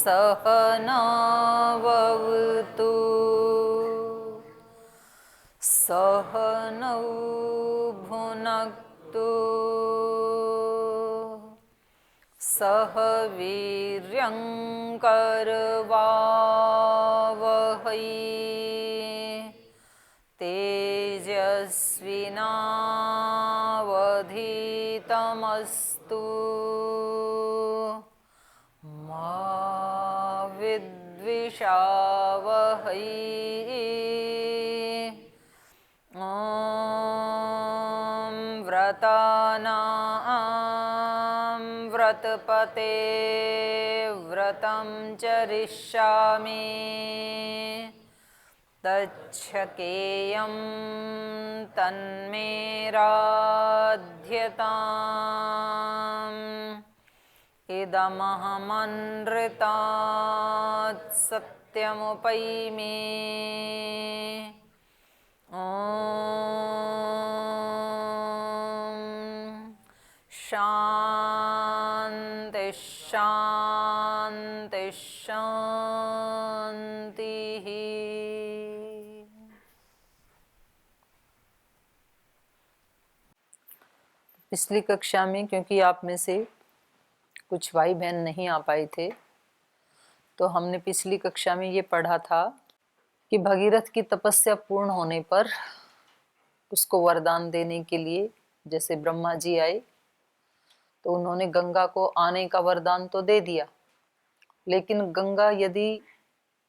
सहनावतु सहनौ भुनक्तु सह वीर्यङ्करवावहै तेजस्विनावधीतमस्तु मा विद्विषावहै। ॐ व्रतानां व्रतपते व्रतं चरिष्यामि तच्छकेयं तन्मे राध्यताम्। इदमहमनृतात् सत्यमुपैमि। ॐ शान्ति शान्ति शान्तिः। पिछली कक्षा में क्योंकि आप में से कुछ भाई बहन नहीं आ पाए थे, तो हमने पिछली कक्षा में ये पढ़ा था कि भगीरथ की तपस्या पूर्ण होने पर उसको वरदान देने के लिए जैसे ब्रह्मा जी आए तो उन्होंने गंगा को आने का वरदान तो दे दिया, लेकिन गंगा यदि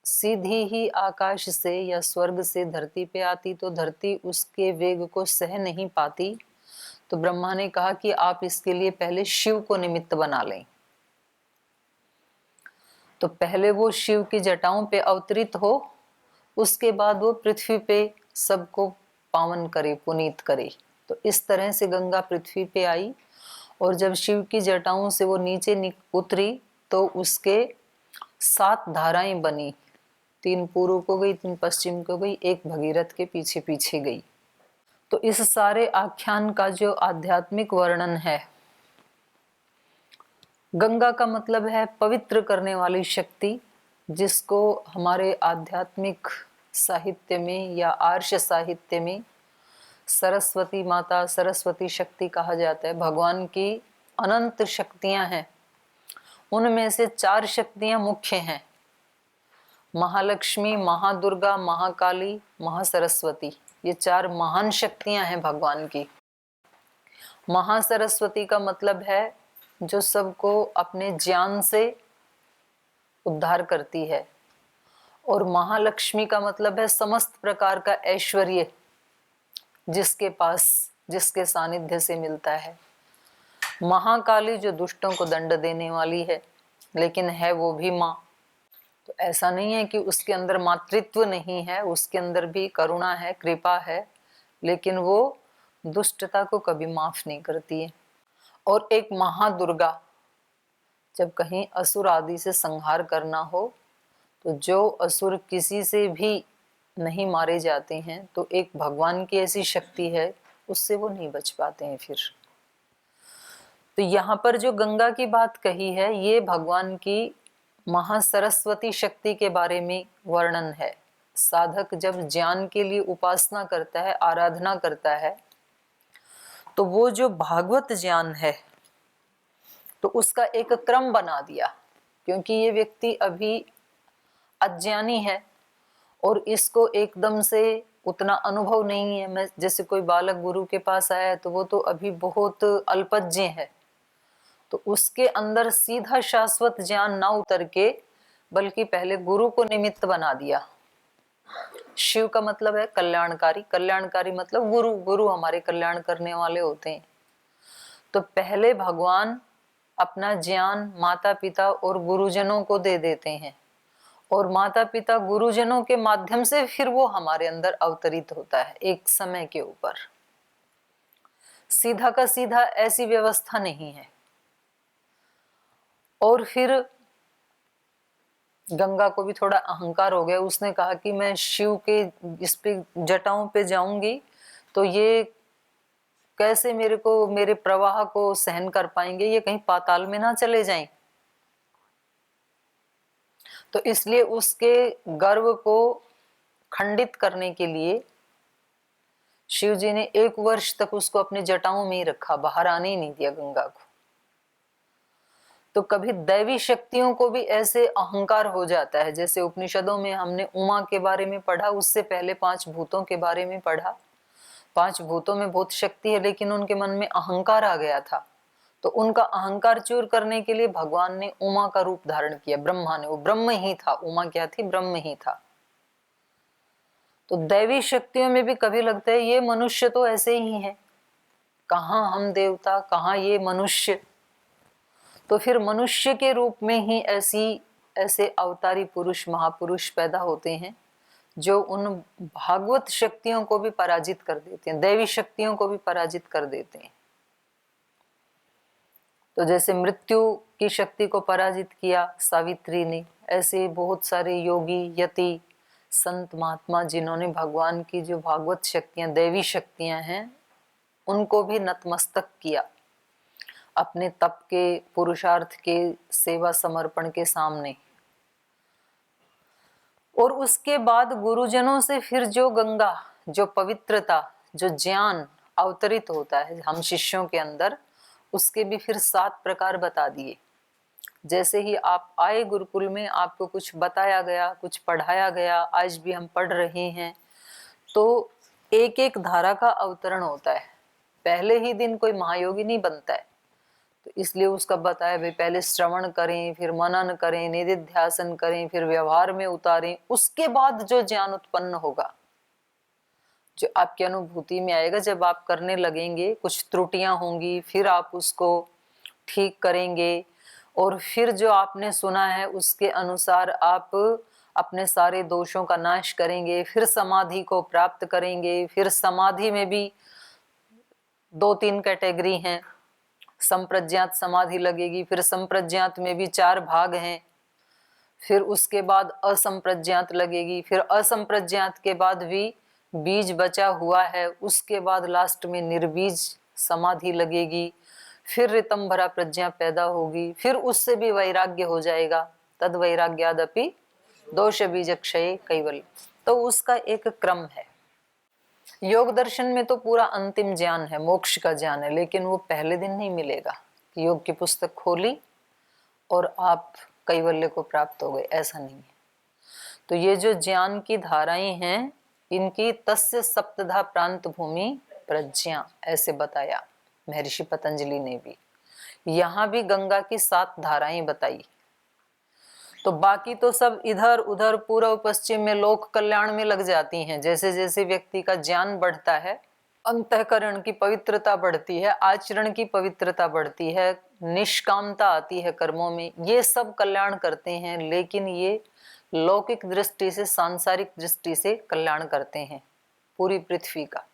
सीधी ही आकाश से या स्वर्ग से धरती पे आती तो धरती उसके वेग को सह नहीं पाती। तो ब्रह्मा ने कहा कि आप इसके लिए पहले शिव को निमित्त बना लें। तो पहले वो शिव की जटाओं पे अवतरित हो, उसके बाद वो पृथ्वी पे सबको पावन करे, पुनीत करे। तो इस तरह से गंगा पृथ्वी पे आई और जब शिव की जटाओं से वो नीचे उतरी तो उसके 7 धाराएं बनी। 3 पूर्व को गई, 3 पश्चिम को गई, 1 भगीरथ के पीछे पीछे गई। तो इस सारे आख्यान का जो आध्यात्मिक वर्णन है, गंगा का मतलब है पवित्र करने वाली शक्ति, जिसको हमारे आध्यात्मिक साहित्य में या आर्ष साहित्य में सरस्वती माता, सरस्वती शक्ति कहा जाता है। भगवान की अनंत शक्तियां हैं, उनमें से 4 शक्तियां मुख्य हैं, महालक्ष्मी, महादुर्गा, महाकाली, महासरस्वती। ये 4 महान शक्तियां हैं भगवान की। महासरस्वती का मतलब है जो सबको अपने ज्ञान से उद्धार करती है, और महालक्ष्मी का मतलब है समस्त प्रकार का ऐश्वर्य जिसके पास, जिसके सानिध्य से मिलता है। महाकाली जो दुष्टों को दंड देने वाली है, लेकिन है वो भी माँ। तो ऐसा नहीं है कि उसके अंदर मातृत्व नहीं है, उसके अंदर भी करुणा है, कृपा है, लेकिन वो दुष्टता को कभी माफ नहीं करती है। और एक महादुर्गा, जब कहीं असुर आदि से संहार करना हो तो जो असुर किसी से भी नहीं मारे जाते हैं, तो एक भगवान की ऐसी शक्ति है, उससे वो नहीं बच पाते हैं फिर। तो यहाँ पर जो गंगा की बात कही है, ये भगवान की महासरस्वती शक्ति के बारे में वर्णन है। साधक जब ज्ञान के लिए उपासना करता है, आराधना करता है, तो वो जो भागवत ज्ञान है तो उसका एक क्रम बना दिया, क्योंकि ये व्यक्ति अभी अज्ञानी है और इसको एकदम से उतना अनुभव नहीं है। मैं जैसे कोई बालक गुरु के पास आया है तो वो तो अभी बहुत अल्पज्ञ है, तो उसके अंदर सीधा शाश्वत ज्ञान ना उतर के बल्कि पहले गुरु को निमित्त बना दिया। शिव का मतलब है कल्याणकारी, कल्याणकारी मतलब गुरु, गुरु हमारे कल्याण करने वाले होते हैं। तो पहले भगवान अपना ज्ञान माता पिता और गुरुजनों को दे देते हैं, और माता पिता गुरुजनों के माध्यम से फिर वो हमारे अंदर अवतरित होता है एक समय के ऊपर। सीधा का सीधा ऐसी व्यवस्था नहीं है। और फिर गंगा को भी थोड़ा अहंकार हो गया, उसने कहा कि मैं शिव के इस पे जटाओं पे जाऊंगी तो ये कैसे मेरे को, मेरे प्रवाह को सहन कर पाएंगे, ये कहीं पाताल में ना चले जाएं। तो इसलिए उसके गर्व को खंडित करने के लिए शिव जी ने 1 वर्ष तक उसको अपनी जटाओं में ही रखा, बाहर आने ही नहीं दिया गंगा को। तो कभी दैवी शक्तियों को भी ऐसे अहंकार हो जाता है, जैसे उपनिषदों में हमने उमा के बारे में पढ़ा, उससे पहले 5 भूतों के बारे में पढ़ा। 5 भूतों में बहुत शक्ति है, लेकिन उनके मन में अहंकार आ गया था। तो उनका अहंकार चूर करने के लिए भगवान ने उमा का रूप धारण किया, ब्रह्मा ने। वो ब्रह्म ही था, उमा क्या थी? ब्रह्म ही था। तो दैवी शक्तियों में भी कभी लगता है ये मनुष्य तो ऐसे ही है, कहाँ हम देवता, कहाँ ये मनुष्य। तो फिर मनुष्य के रूप में ही ऐसे अवतारी पुरुष, महापुरुष पैदा होते हैं जो उन भागवत शक्तियों को भी पराजित कर देते हैं, दैवी शक्तियों को भी पराजित कर देते हैं। तो जैसे मृत्यु की शक्ति को पराजित किया सावित्री ने, ऐसे बहुत सारे योगी, यति, संत, महात्मा जिन्होंने भगवान की जो भागवत शक्तियां, दैवी शक्तियां हैं, उनको भी नतमस्तक किया अपने तप के, पुरुषार्थ के, सेवा समर्पण के सामने। और उसके बाद गुरुजनों से फिर जो गंगा, जो पवित्रता, जो ज्ञान अवतरित होता है हम शिष्यों के अंदर, उसके भी फिर 7 प्रकार बता दिए। जैसे ही आप आए गुरुकुल में, आपको कुछ बताया गया, कुछ पढ़ाया गया, आज भी हम पढ़ रहे हैं, तो एक एक धारा का अवतरण होता है। पहले ही दिन कोई महायोगी नहीं बनता है, तो इसलिए उसका बताया भाई पहले श्रवण करें, फिर मनन करें, निधिध्यासन करें, फिर व्यवहार में उतारें, उसके बाद जो ज्ञान उत्पन्न होगा, जो आपकी अनुभूति में आएगा, जब आप करने लगेंगे, कुछ त्रुटियां होंगी, फिर आप उसको ठीक करेंगे, और फिर जो आपने सुना है उसके अनुसार आप अपने सारे दोषों का नाश करेंगे, फिर समाधि को प्राप्त करेंगे। फिर समाधि में भी 2-3 कैटेगरी हैं। संप्रज्ञात समाधि लगेगी, फिर संप्रज्ञात में भी 4 भाग हैं, फिर उसके बाद असंप्रज्ञात लगेगी, फिर असंप्रज्ञात के बाद भी बीज बचा हुआ है, उसके बाद लास्ट में निर्बीज समाधि लगेगी, फिर ऋतंभरा प्रज्ञा पैदा होगी, फिर उससे भी वैराग्य हो जाएगा। तद वैराग्यादपि दोष बीज क्षय कैवल्य। तो उसका एक क्रम है। योग दर्शन में तो पूरा अंतिम ज्ञान है, मोक्ष का ज्ञान है, लेकिन वो पहले दिन नहीं मिलेगा कि योग की पुस्तक खोली और आप कैवल्य को प्राप्त हो गए, ऐसा नहीं है। तो ये जो ज्ञान की धाराएं हैं, इनकी तस्य सप्तधा प्रांत भूमि प्रज्ञा, ऐसे बताया महर्षि पतंजलि ने भी। यहाँ भी गंगा की 7 धाराएं बताई। तो बाकी तो सब इधर उधर पूर्व पश्चिम में लोक कल्याण में लग जाती हैं। जैसे जैसे व्यक्ति का ज्ञान बढ़ता है, अंतःकरण की पवित्रता बढ़ती है, आचरण की पवित्रता बढ़ती है, निष्कामता आती है कर्मों में, ये सब कल्याण करते हैं। लेकिन ये लौकिक दृष्टि से, सांसारिक दृष्टि से कल्याण करते हैं पूरी पृथ्वी का।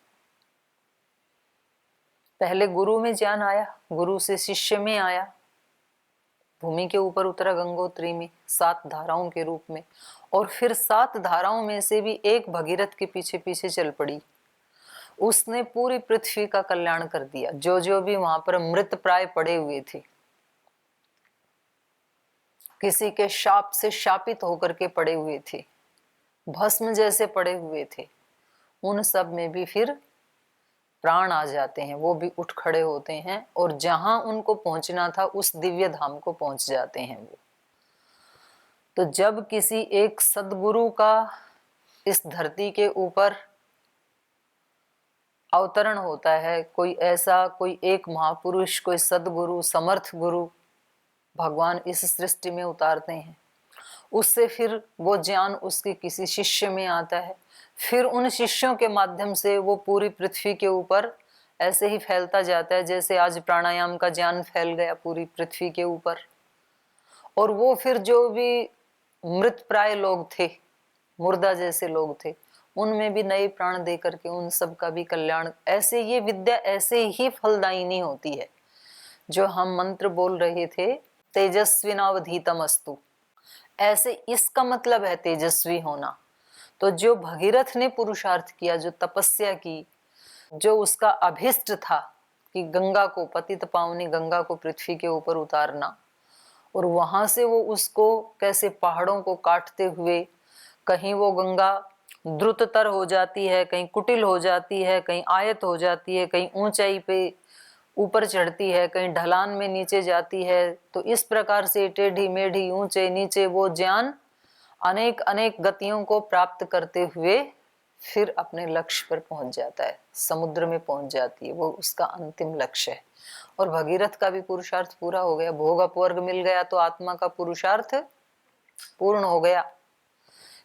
पहले गुरु में ज्ञान आया, गुरु से शिष्य में आया, भूमि के ऊपर उतरा गंगोत्री में 7 धाराओं के रूप में, और फिर 7 धाराओं में से भी एक भगीरथ के पीछे पीछे चल पड़ी। उसने पूरी पृथ्वी का कल्याण कर दिया। जो जो भी वहां पर मृत प्राय पड़े हुए थे, किसी के शाप से शापित होकर के पड़े हुए थे, भस्म जैसे पड़े हुए थे, उन सब में भी फिर प्राण आ जाते हैं, वो भी उठ खड़े होते हैं, और जहां उनको पहुंचना था उस दिव्य धाम को पहुंच जाते हैं वो। तो जब किसी एक सद्गुरु का इस धरती के ऊपर अवतरण होता है, कोई ऐसा, कोई एक महापुरुष, कोई सद्गुरु, समर्थ गुरु भगवान इस सृष्टि में उतारते हैं, उससे फिर वो ज्ञान उसके किसी शिष्य में आता है, फिर उन शिष्यों के माध्यम से वो पूरी पृथ्वी के ऊपर ऐसे ही फैलता जाता है, जैसे आज प्राणायाम का ज्ञान फैल गया पूरी पृथ्वी के ऊपर। और वो फिर जो भी मृत प्राय लोग थे, मुर्दा जैसे लोग थे, उनमें भी नए प्राण दे करके उन सब का भी कल्याण। ऐसे ये विद्या ऐसे ही फलदायिनी होती है। जो हम मंत्र बोल रहे थे, तेजस्विनावधीतमस्तु, ऐसे इसका मतलब है तेजस्वी होना। तो जो भगीरथ ने पुरुषार्थ किया, जो तपस्या की, जो उसका अभिष्ट था कि गंगा को, पतित पावनी गंगा को पृथ्वी के ऊपर उतारना, और वहां से वो उसको कैसे पहाड़ों को काटते हुए, कहीं वो गंगा द्रुततर हो जाती है, कहीं कुटिल हो जाती है, कहीं आयत हो जाती है, कहीं ऊंचाई पे ऊपर चढ़ती है, कहीं ढलान में नीचे जाती है। तो इस प्रकार से टेढ़ी मेढ़ी, ऊंचे नीचे वो ज्ञान अनेक अनेक गतियों को प्राप्त करते हुए फिर अपने लक्ष्य पर पहुंच जाता है, समुद्र में पहुंच जाती है, वो उसका अंतिम लक्ष्य है। और भगीरथ का भी पुरुषार्थ पूरा हो गया, भोग अपवर्ग मिल गया तो आत्मा का पुरुषार्थ पूर्ण हो गया।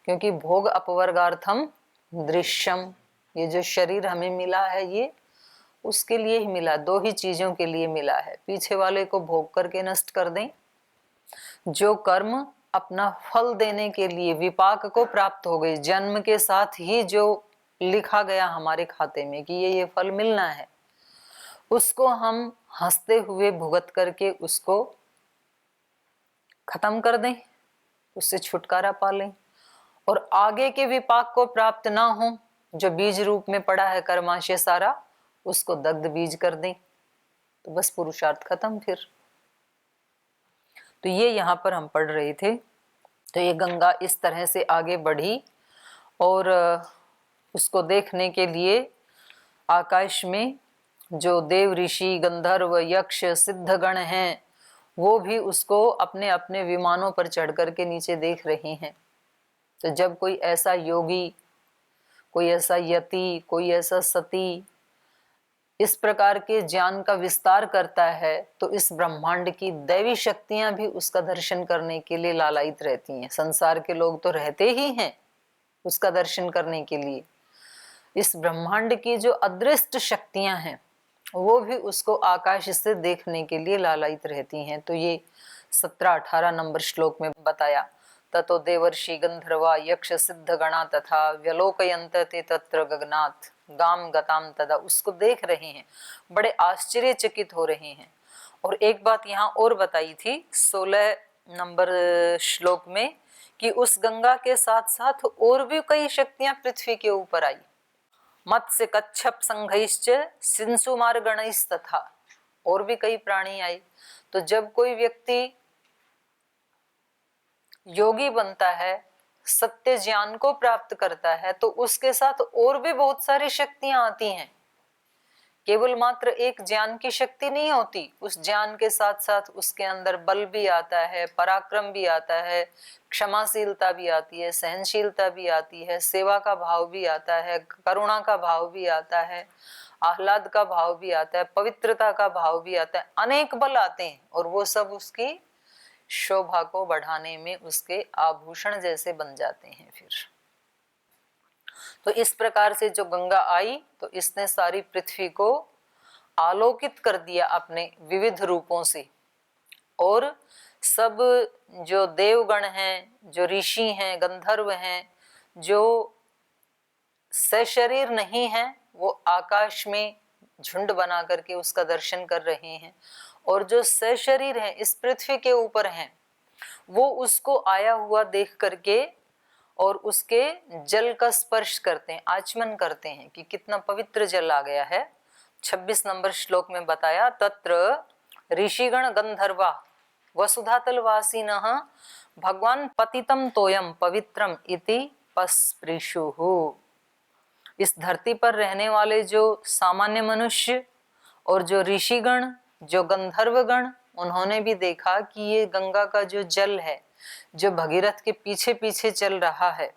क्योंकि भोग अपवर्गार्थम दृश्यम, ये जो शरीर हमें मिला है ये उसके लिए ही मिला, दो ही चीजों के लिए मिला है। पीछे वाले को भोग करके नष्ट कर दें, जो कर्म अपना फल देने के लिए विपाक को प्राप्त हो गई, जन्म के साथ ही जो लिखा गया हमारे खाते में कि ये फल मिलना है, उसको हम हंसते हुए भुगत करके उसको खत्म कर दें, उससे छुटकारा पा लें। और आगे के विपाक को प्राप्त ना हो, जो बीज रूप में पड़ा है कर्माशय सारा, उसको दग्ध बीज कर दें, तो बस पुरुषार्थ खत्म फिर। तो ये यहाँ पर हम पढ़ रहे थे। तो ये गंगा इस तरह से आगे बढ़ी और उसको देखने के लिए आकाश में जो देव ऋषि गंधर्व यक्ष सिद्धगण हैं वो भी उसको अपने अपने विमानों पर चढ़ करके नीचे देख रहे हैं। तो जब कोई ऐसा योगी, कोई ऐसा यति, कोई ऐसा सती इस प्रकार के ज्ञान का विस्तार करता है तो इस ब्रह्मांड की दैवी शक्तियां भी उसका दर्शन करने के लिए लालायित रहती हैं। संसार के लोग तो रहते ही हैं उसका दर्शन करने के लिए, इस ब्रह्मांड की जो अदृष्ट शक्तियां हैं वो भी उसको आकाश से देखने के लिए लालायित रहती हैं। तो ये 17-18 नंबर श्लोक में बताया, ततो देवर्षि गंधर्वा यक्ष सिद्ध गणा तथा व्यलोकयंत ते तत्र गगनाथ गाम गताम तदा, उसको देख रहे हैं, बड़े आश्चर्यचकित हो रहे हैं। और एक बात यहाँ और बताई थी 16 नंबर श्लोक में कि उस गंगा के साथ साथ और भी कई शक्तियां पृथ्वी के ऊपर आई, मत्स्य कच्छप संघैश्च सिंसुमार गणैस्तथा, और भी कई प्राणी आए। तो जब कोई व्यक्ति योगी बनता है, सत्य ज्ञान को प्राप्त करता है, तो उसके साथ और भी बहुत सारी शक्तियां आती हैं। केवल मात्र एक ज्ञान की शक्ति नहीं होती, उस ज्ञान के साथ साथ उसके अंदर बल भी आता है, पराक्रम भी आता है, क्षमाशीलता भी आती है, सहनशीलता भी आती है, सेवा का भाव भी आता है, करुणा का भाव भी आता है, आह्लाद का भाव भी आता है, पवित्रता का भाव भी आता है, अनेक बल आते हैं और वो सब उसकी शोभा को बढ़ाने में उसके आभूषण जैसे बन जाते हैं फिर। तो इस प्रकार से जो गंगा आई तो इसने सारी पृथ्वी को आलोकित कर दिया अपने विविध रूपों से। और सब जो देवगण हैं, जो ऋषि हैं, गंधर्व हैं, जो सशरीर नहीं हैं, वो आकाश में झुंड बना करके उसका दर्शन कर रहे हैं। और जो सशरीर हैं, इस पृथ्वी के ऊपर हैं, वो उसको आया हुआ देख करके और उसके जल का स्पर्श करते हैं, आचमन करते हैं कि कितना पवित्र जल आ गया है। 26 नंबर श्लोक में बताया, तत्र ऋषिगण गंधर्वा वसुधातलवासिनः भगवान पतितम तोयम पवित्रम इति पस्पृशुः। इस धरती पर रहने वाले जो सामान्य मनुष्य और जो ऋषिगण, जो गंधर्वगण, उन्होंने भी देखा कि ये गंगा का जो जल है, जो भगीरथ के पीछे पीछे चल रहा है,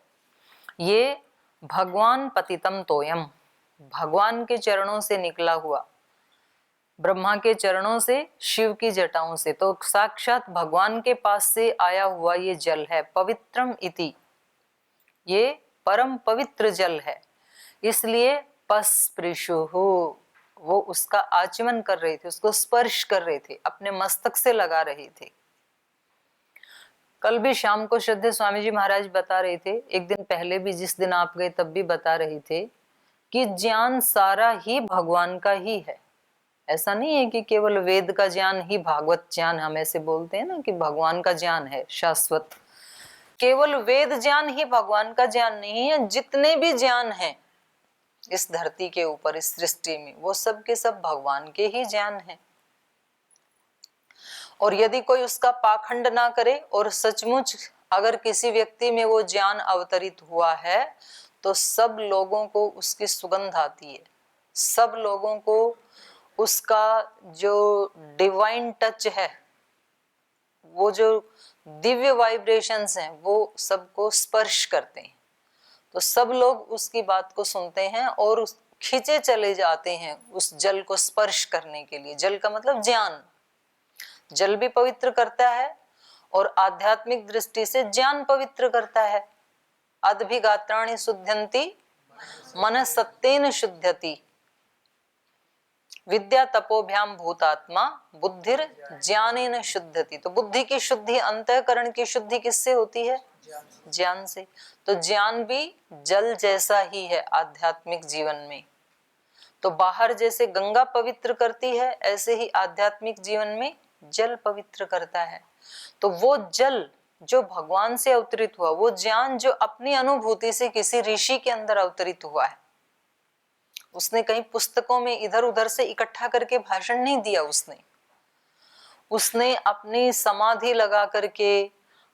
ये भगवान पतितम तोयम, भगवान के चरणों से निकला हुआ, ब्रह्मा के चरणों से, शिव की जटाओं से, तो साक्षात भगवान के पास से आया हुआ ये जल है। पवित्रम इति, ये परम पवित्र जल है, इसलिए पस्पृशुहु, वो उसका आचमन कर रहे थे, उसको स्पर्श कर रहे थे, अपने मस्तक से लगा रहे थे। कल भी शाम को श्रद्धेय स्वामी जी महाराज बता रहे थे, एक दिन पहले भी जिस दिन आप गए तब भी बता रहे थे कि ज्ञान सारा ही भगवान का ही है। ऐसा नहीं है कि केवल वेद का ज्ञान ही भागवत ज्ञान, हम ऐसे बोलते हैं ना कि भगवान का ज्ञान है शाश्वत। केवल वेद ज्ञान ही भगवान का ज्ञान नहीं है, जितने भी ज्ञान हैं इस धरती के ऊपर, इस सृष्टि में, वो सब के सब भगवान के ही ज्ञान है। और यदि कोई उसका पाखंड ना करे और सचमुच अगर किसी व्यक्ति में वो ज्ञान अवतरित हुआ है तो सब लोगों को उसकी सुगंध आती है, सब लोगों को उसका जो डिवाइन टच है, वो जो दिव्य वाइब्रेशंस हैं वो सबको स्पर्श करते हैं। तो सब लोग उसकी बात को सुनते हैं और खींचे चले जाते हैं उस जल को स्पर्श करने के लिए। जल का मतलब ज्ञान, जल भी पवित्र करता है और आध्यात्मिक दृष्टि से ज्ञान पवित्र करता है। अदभिगात्राणि शुद्ध्यन्ति मन सत्तेन शुद्ध्यति, विद्या तपोभ्याम भूतात्मा बुद्धिर ज्ञानेन शुद्धति। तो बुद्धि की शुद्धि, अंतःकरण की शुद्धि किससे होती है? ज्ञान से। तो ज्ञान भी जल जैसा ही है आध्यात्मिक जीवन में। तो बाहर जैसे गंगा पवित्र करती है ऐसे ही आध्यात्मिक जीवन में जल पवित्र करता है। तो वो जल जो भगवान से अवतरित हुआ, वो ज्ञान जो अपनी अनुभूति से किसी ऋषि के अंदर अवतरित हुआ है, उसने कहीं पुस्तकों में इधर उधर से इकट्ठा करके भाषण नहीं दिया। उसने अपनी समाधि लगा करके,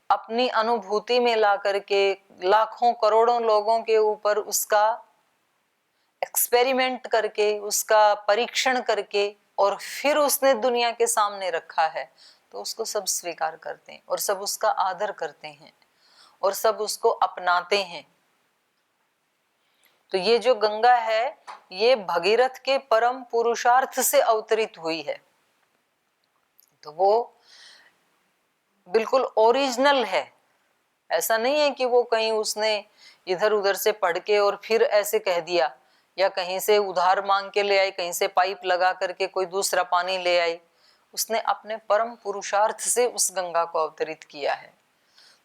अपनी अनुभूति में ला करके लाखों करोड़ों लोगों के ऊपर उसका एक्सपेरिमेंट करके, उसका परीक्षण करके और फिर उसने दुनिया के सामने रखा है। तो उसको सब स्वीकार करते हैं और सब उसका आदर करते हैं और सब उसको अपनाते हैं। तो ये जो गंगा है ये भगीरथ के परम पुरुषार्थ से अवतरित हुई है। तो वो बिल्कुल ओरिजिनल है। ऐसा नहीं है कि वो कहीं उसने इधर उधर से पढ़ के और फिर ऐसे कह दिया, या कहीं से उधार मांग के ले आई, कहीं से पाइप लगा करके कोई दूसरा पानी ले आई। उसने अपने परम पुरुषार्थ से उस गंगा को अवतरित किया है।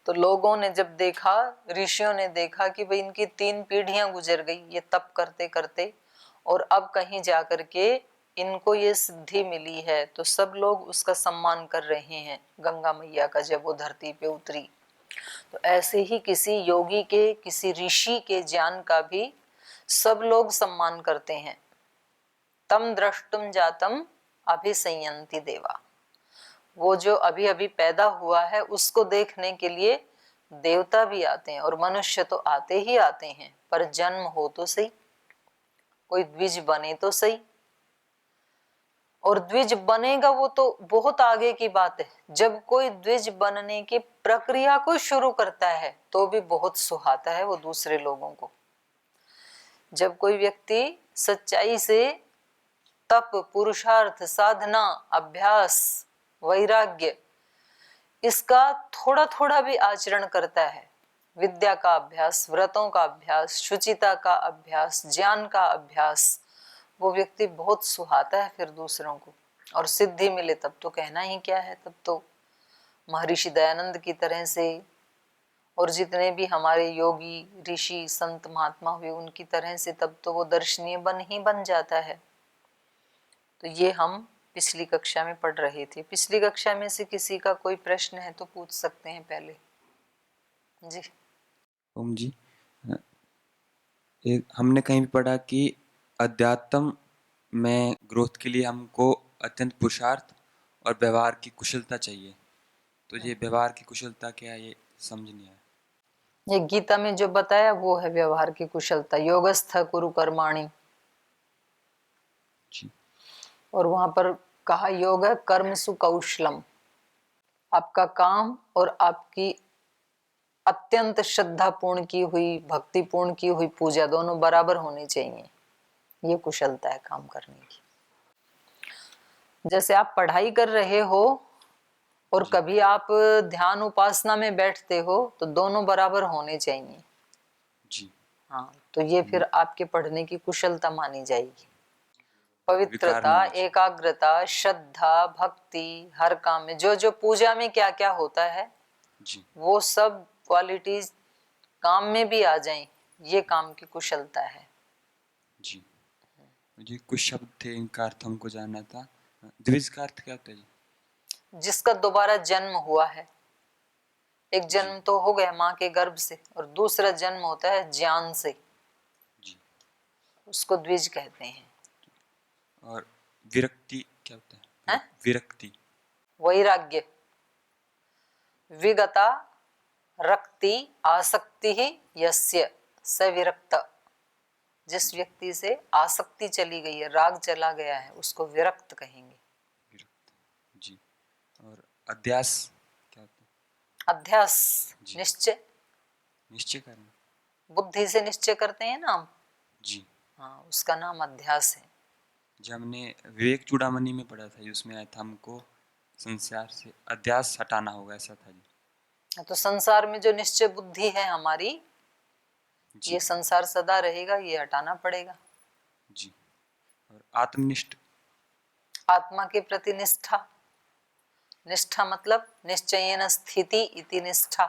तो लोगों ने जब देखा, ऋषियों ने देखा कि भाई इनकी 3 पीढ़ियां गुजर गई ये तप करते करते और अब कहीं जाकर के इनको ये सिद्धि मिली है, तो सब लोग उसका सम्मान कर रहे हैं गंगा मैया का जब वो धरती पे उतरी। तो ऐसे ही किसी योगी के, किसी ऋषि के ज्ञान का भी सब लोग सम्मान करते हैं। तम द्रष्टुम जातम अभिसंयन्ति देवा, वो जो अभी अभी पैदा हुआ है उसको देखने के लिए देवता भी आते हैं और मनुष्य तो आते ही आते हैं, पर जन्म हो तो सही, कोई द्विज बने तो सही। और द्विज बनेगा वो तो बहुत आगे की बात है। जब कोई द्विज बनने की प्रक्रिया को शुरू करता है तो भी बहुत सुहाता है वो दूसरे लोगों को। जब कोई व्यक्ति सच्चाई से तप, पुरुषार्थ, साधना, अभ्यास, वैराग्य इसका थोड़ा थोड़ा भी आचरण करता है, विद्या का अभ्यास, व्रतों का अभ्यास, शुचिता का अभ्यास, ज्ञान का अभ्यास, वो व्यक्ति बहुत सुहाता है फिर दूसरों को। और सिद्धि मिले तब तो कहना ही क्या है, तब तो महर्षि दयानंद की तरह से और जितने भी हमारे योगी ऋषि संत महात्मा हुए उनकी तरह से तब तो वो दर्शनीय बन जाता है। तो ये हम पिछली कक्षा में पढ़ रहे थे। पिछली कक्षा में से किसी का कोई प्रश्न है तो पूछ सकते हैं पहले जी। ओम जी, हमने कहीं भी पढ़ा कि अध्यात्म में ग्रोथ के लिए हमको अत्यंत पुरुषार्थ और व्यवहार की कुशलता चाहिए। तो ये व्यवहार की कुशलता क्या है ये समझ नहीं आया। ये गीता में जो बताया वो है व्यवहार की कुशलता, योगस्थ कुरु कर्माणि। और वहां पर कहा योग है कर्मसु कौशलम, आपका काम और आपकी अत्यंत श्रद्धापूर्ण की हुई, भक्तिपूर्ण की हुई पूजा दोनों बराबर होनी चाहिए। ये कुशलता है काम करने की। जैसे आप पढ़ाई कर रहे हो और कभी आप ध्यान उपासना में बैठते हो तो दोनों बराबर होने चाहिए जी। हाँ, तो ये फिर आपके पढ़ने की कुशलता मानी जाएगी। पवित्रता, एकाग्रता, श्रद्धा, भक्ति, हर काम में जो जो पूजा में क्या क्या होता है जी, वो सब क्वालिटीज काम में भी आ जाएं, ये काम की कुशलता है जी। मुझे कुछ शब्द थे, इनका अर्थ हमको जानना था। द्विज का अर्थ क्या होता है जी? जिसका दोबारा जन्म हुआ है। एक जन्म तो हो गया माँ के गर्भ से और दूसरा जन्म होता है ज्ञान से जी, उसको द्विज कहते हैं। और विरक्ति क्या होता है? विरक्ति वैराग्य, विगता रक्ति आसक्ति ही यस्य स विरक्त। जिस व्यक्ति से आसक्ति चली गई है, राग चला गया है, उसको विरक्त कहेंगे। विरक्त, जी। और अध्यास क्या होता है? अध्यास जी। निश्चय, निश्चय करना, बुद्धि से निश्चय करते हैं ना हम, जी। हाँ, उसका नाम अध्यास है। जब हमने विवेक चूड़ामणि में पढ़ा था, उसमें आया था हमको संसार से अध्यास हटाना होगा, ऐसा था जी। तो संसार में जो निश्चय बुद्धि है हमारी, जी। ये संसार सदा रहेगा, ये हटाना पड़ेगा। जी। और आत्मनिष्ठ, आत्मा के प्रति निष्ठा, निष्ठा मतलब निश्चयेन स्थिति इति निष्ठा,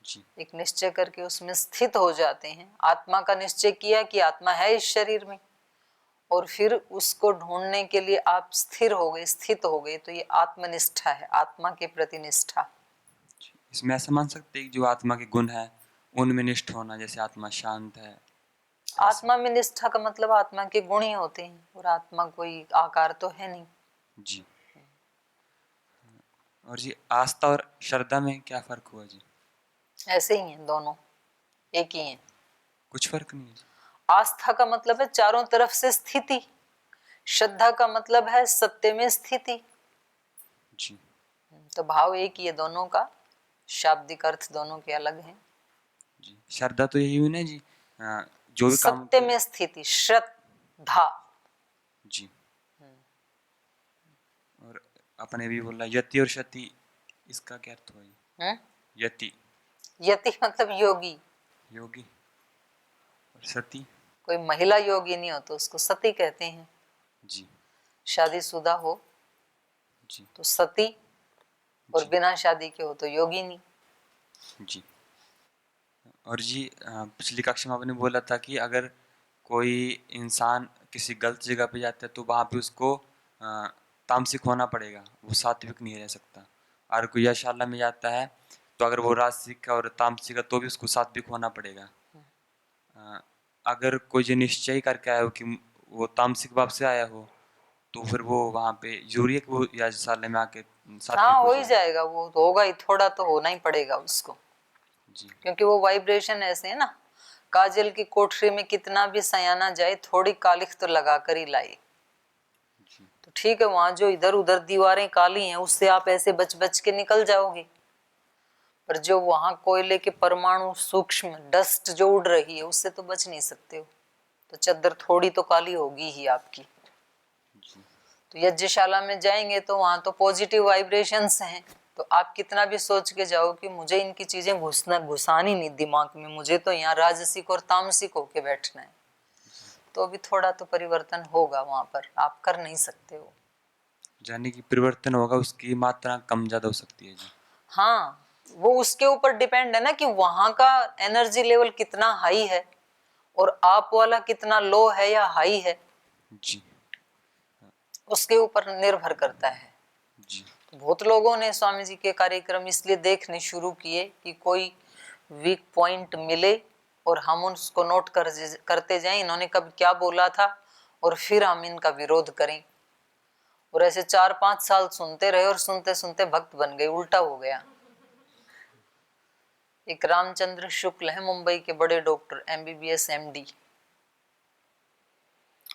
जी। एक निश्चय करके उसमें स्थित हो जाते हैं। आत्मा का निश्चय किया कि आत्मा है इस शरीर में, और फिर उसको ढूंढने के लिए आप स्थिर हो गए, स्थित हो गए, तो ये आत्मनिष्ठा है, आत्मा के प्रति निष्ठा। इसमें ऐसा मान सकते हैं कि जो आत्मा के गुण है उनमें निष्ठ होना, जैसे आत्मा शांत है। आत्मा में निष्ठा का मतलब आत्मा के गुण ही होते हैं, और आत्मा कोई आकार तो है नहीं। जी। और जी आस्था और श्रद्धा में क्या फर्क हुआ जी? ऐसे ही हैं दोनों, एक ही हैं। कुछ फर्क नहीं है जी? आस्था का मतलब है चारों तरफ से स्थिति, श्रद्धा का मतलब है सत्य में स्थिति। जी। तो भाव एक ही है दोनों का, शाब्दिक अर्थ दोनों के अलग हैं। जी। श्रद्धा तो यही हुई ना जी, जो भी काम सत्य में स्थिति, श्रद्धा। जी। और अपने भी बोला यति और शति, इसका क्या अर्थ हुआ जी? यति, यति मतलब योगी। योगी, और सती, कोई महिला योगी नहीं हो तो उसको सती कहते हैं। जी। शादीशुदा हो जी। तो सती, और जी। बिना शादी के हो तो योगिनी। जी। और जी पिछली कक्षा में आपने बोला था कि अगर कोई इंसान किसी गलत जगह पे जाता है तो वहाँ पे उसको तामसिक होना पड़ेगा, वो सात्विक नहीं रह सकता। और कोई यशाला में जाता है तो अगर वो राजसिक और तामसिक है तो भी उसको सात्विक होना पड़ेगा। अगर कोई जो निश्चय करके आया हो कि वो तामसिक भाव से आया हो तो फिर वो वहाँ पे जरूरी है कि वो यशाला में आके सात्विक हाँ, हो हो ही जाए? जाएगा, वो तो होगा ही, थोड़ा तो होना ही पड़ेगा उसको, जी। क्योंकि वो वाइब्रेशन ऐसे है ना। काजल की कोठरी में कितना भी सयाना जाए, थोड़ी कालिख तो लगा कर ही लाए। जी। तो ठीक है, वहां जो इधर उधर दीवारें काली हैं उससे आप ऐसे बच बच के निकल जाओगे, पर जो वहां कोयले के परमाणु सूक्ष्म डस्ट जो उड़ रही है उससे तो बच नहीं सकते हो। तो चद्दर थोड़ी तो काली होगी ही आपकी। जी। तो यज्ञशाला में जाएंगे तो वहां तो पॉजिटिव वाइब्रेशंस हैं, तो आप कितना भी सोच के जाओ कि मुझे इनकी चीजें घुसानी नहीं दिमाग में, मुझे तो यहाँ राजसिक और तामसिक होके बैठना है, तो भी थोड़ा तो परिवर्तन होगा वहां पर, आप कर नहीं सकते हो। यानी कि परिवर्तन होगा, उसकी मात्रा कम ज्यादा हो सकती है जी। हाँ, वो उसके ऊपर डिपेंड है ना कि वहां का एनर्जी लेवल कितना हाई है और आप वाला कितना लो है या हाई है, जी। उसके ऊपर निर्भर करता है। जी। तो बहुत लोगों ने स्वामी जी के कार्यक्रम इसलिए देखने शुरू किए कि कोई वीक पॉइंट मिले और हम उसको नोट करते जाएं, इन्होंने कब क्या बोला था, और फिर हम इनका विरोध करें। और ऐसे 4-5 साल सुनते रहे और सुनते सुनते भक्त बन गए, उल्टा हो गया। एक रामचंद्र शुक्ल है, मुंबई के बड़े डॉक्टर, MBBS MD,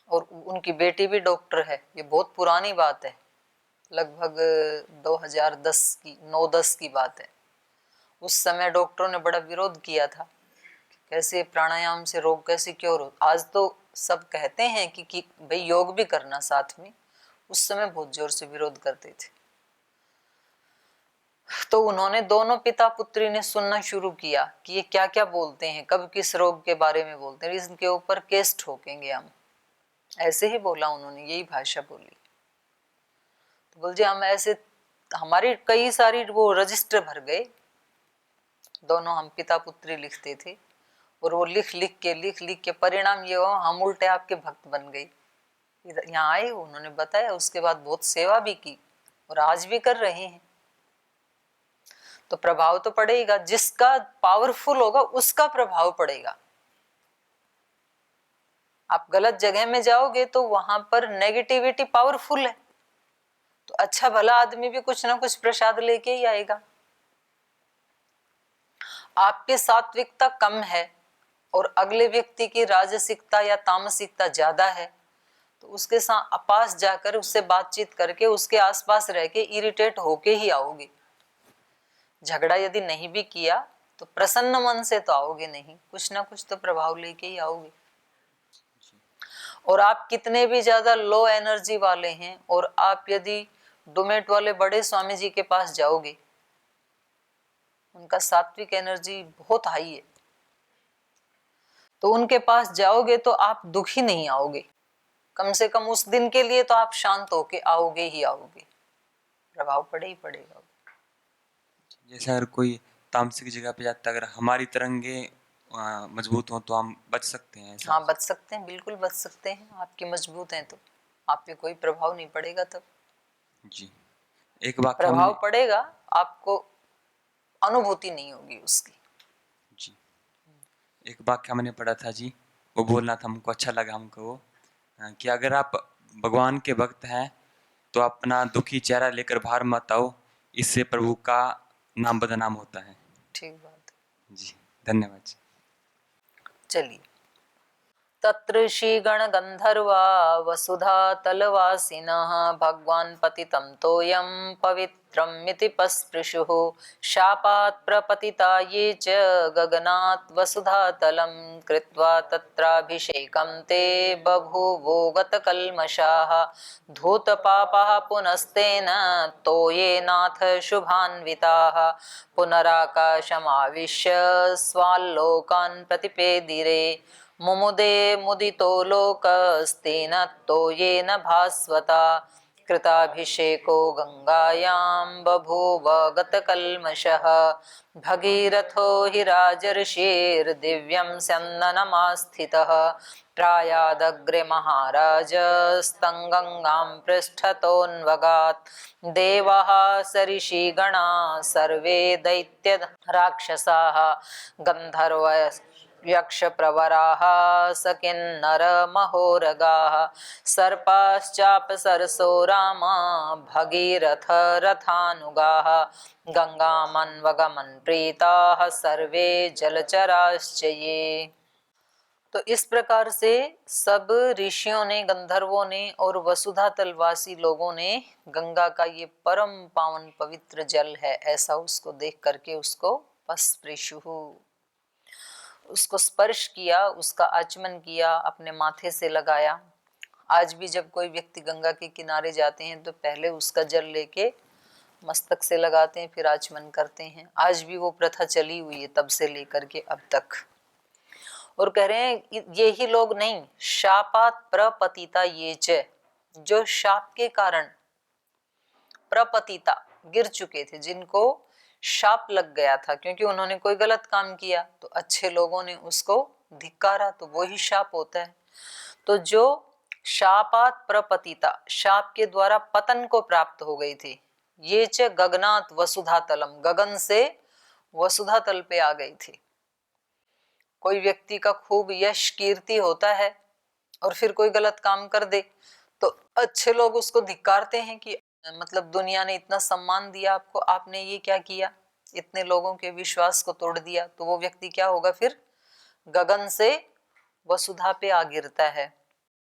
और उनकी बेटी भी डॉक्टर है। ये बहुत पुरानी बात है, लगभग 2010 की 9-10 की बात है। उस समय डॉक्टरों ने बड़ा विरोध किया था, कैसे प्राणायाम से रोग कैसे क्योर हो। आज तो सब कहते हैं कि भाई योग भी करना साथ में, उस समय बहुत जोर से विरोध करते थे। तो उन्होंने दोनों पिता पुत्री ने सुनना शुरू किया कि ये क्या क्या बोलते हैं, कब किस रोग के बारे में बोलते हैं, इसके ऊपर केस ठोकेंगे हम। ऐसे ही बोला उन्होंने, यही भाषा बोली। तो बोल जी हम ऐसे, हमारी कई सारी वो रजिस्टर भर गए, दोनों हम पिता पुत्री लिखते थे, और वो लिख लिख के परिणाम ये हुआ हम उल्टे आपके भक्त बन गए। यहाँ आए, उन्होंने बताया, उसके बाद बहुत सेवा भी की और आज भी कर रहे हैं। तो प्रभाव तो पड़ेगा, जिसका पावरफुल होगा उसका प्रभाव पड़ेगा। आप गलत जगह में जाओगे तो वहां पर नेगेटिविटी पावरफुल है, तो अच्छा भला आदमी भी कुछ ना कुछ प्रसाद लेके ही आएगा। आपकी सात्विकता कम है और अगले व्यक्ति की राजसिकता या तामसिकता ज्यादा है, तो उसके साथ पास जाकर उससे बातचीत करके उसके आसपास रह के इरिटेट होके ही आओगे। झगड़ा यदि नहीं भी किया तो प्रसन्न मन से तो आओगे नहीं, कुछ ना कुछ तो प्रभाव लेके ही आओगे। और आप कितने भी ज्यादा लो एनर्जी वाले हैं और आप यदि डोमेट वाले बड़े स्वामी जी के पास जाओगे, उनका सात्विक एनर्जी बहुत हाई है, तो उनके पास जाओगे तो आप दुखी नहीं आओगे, कम से कम उस दिन के लिए तो आप शांत होके आओगे ही आओगे, प्रभाव पड़े ही पड़ेगा। जैसे अगर कोई तामसिक जगह पे जाता है, अगर हमारी तरंगे मजबूत हो तो हम बच सकते हैं ऐसा? हाँ बच सकते हैं, बिल्कुल बच सकते हैं। आपकी मजबूत हैं तो आप पे कोई प्रभाव नहीं पड़ेगा। तब जी। एक वाक्य प्रभाव हमने पड़ेगा, आपको अनुभूति नहीं होगी उसकी। जी, एक वाक्य हमने पढ़ा था जी, वो बोलना था, हमको अच्छा लगा हमको वो, कि अगर आप भगवान के भक्त हैं तो अपना दुखी चेहरा लेकर बाहर मत आओ, इससे प्रभु का नाम बदनाम होता है। ठीक बात है। जी, धन्यवाद जी। चलिए, तत्र श्रीगण गंधर्वा वसुधा तलवासिनः भगवान् पतितं तोयं पवित्रमिति पस्पृशुः शापात् प्रपतिता ये च गगनात् वसुधातलं कृत्वा तत्राभिषेकं ते बभूवो गतकल्मषाः धूतपापाः पुनस्तेन तोयेनाथ शुभान्विताः पुनराकाशमाविश्य स्वाल्लोकान् प्रतिपेदिरे मुमुदे मुदितो लोकस्तेन तोयेन भास्वता कृताभिषेको गंगायां बभूव गतकल्मषः भगीरथो हि राजर्षिर्दिव्यं स्यन्दनमास्थितः प्रायादग्रे महाराजस्तङ्गङ्गां पृष्ठतोऽन्वगात् देवाः सरिषिगणा सर्वे दैत्य राक्षसाः गन्धर्व यक्ष प्रवराः सकिन्नर महोरगाः सर्पाश्चापसरसो रामा भगीरथ रथानुगाः गंगामन्वगमन् प्रीताः सर्वे जलचराश्च ये। तो इस प्रकार से सब ऋषियों ने, गंधर्वों ने और वसुधा तलवासी लोगों ने गंगा का ये परम पावन पवित्र जल है ऐसा उसको देख करके उसको पस्पृशुः, उसको स्पर्श किया, उसका आचमन किया, अपने माथे से लगाया। आज भी जब कोई व्यक्ति गंगा के किनारे जाते हैं तो पहले उसका जल लेके मस्तक से लगाते हैं, फिर आचमन करते हैं। आज भी वो प्रथा चली हुई है तब से लेकर के अब तक। और कह रहे हैं ये ही लोग नहीं, शापात प्रपतिता ये च, जो शाप के कारण प्रपतिता गिर चुके थे, जिनको शाप लग गया था क्योंकि उन्होंने कोई गलत काम किया तो अच्छे लोगों ने उसको धिक्कारा, तो वो ही शाप होता है। तो जो शापात प्रपतिता, शाप के द्वारा पतन को प्राप्त हो गई थी, ये च गगनात वसुधा तलम, गगन से वसुधा तल पे आ गई थी। कोई व्यक्ति का खूब यश कीर्ति होता है और फिर कोई गलत काम कर दे तो अच्छे लोग उसको धिक्कारते हैं कि मतलब दुनिया ने इतना सम्मान दिया आपको, आपने ये क्या किया, इतने लोगों के विश्वास को तोड़ दिया। तो वो व्यक्ति क्या होगा, फिर गगन से वसुधा पे आ गिरता है।